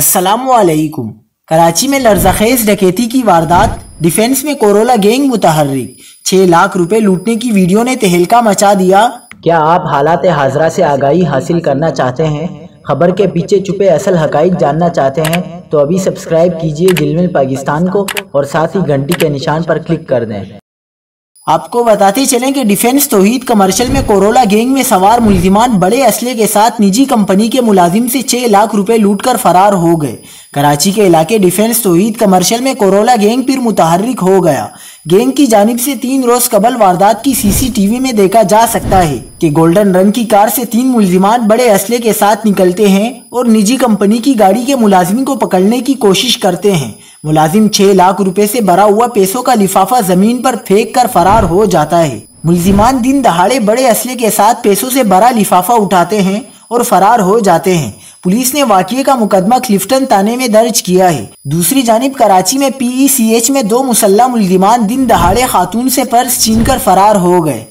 السلام علیکم۔ کراچی میں لرزخیز ڈکیتی کی واردات، ڈیفنس میں کورولا گینگ متحرک، 6 لاکھ روپے لوٹنے کی ویڈیو نے تہلکہ مچا دیا۔ کیا آپ حالات حاضرہ سے آگاہی حاصل کرنا چاہتے ہیں؟ خبر کے پیچھے چھپے اصل حقائق جاننا چاہتے ہیں تو ابھی سبسکرائب کیجئے دل مل پاکستان کو اور ساتھ ہی گھنٹی کے نشان پر کلک کر دیں۔ آپ کو بتاتے چلیں کہ ڈیفنس توحید کمرشل میں کورولا گینگ میں سوار ملزمان بڑے اسلحے کے ساتھ نجی کمپنی کے ملازم سے 6 لاکھ روپے لوٹ کر فرار ہو گئے۔ کراچی کے علاقے ڈیفنس توحید کمرشل میں کورولا گینگ پھر متحرک ہو گیا۔ گینگ کی جانب سے 3 روز قبل واردات کی CCTV میں دیکھا جا سکتا ہے کہ گولڈن رنگ کی کار سے 3 ملزمان بڑے اسلحے کے ساتھ نکلتے ہیں اور نجی کمپنی کی گاڑی کے ملازمین کو پکڑنے کی کوشش کرتے ہیں۔ ملازم 6 لاکھ روپے سے بھرا ہوا پیسوں کا لفافہ زمین پر پھینک کر فرار ہو جاتا ہے۔ ملزمان دن دہاڑے بڑے اسلحے کے ساتھ پیسوں سے بھرا لفافہ اٹھاتے ہیں اور فرار ہو جاتے ہیں۔ پولیس نے واقعے کا مقدمہ کلفٹن تھانے میں درج کیا ہے۔ دوسری جانب کراچی میں PECH میں 2 مسلح ملزمان دن دہاڑے خاتون سے پرس چھین کر فرار ہو گئے۔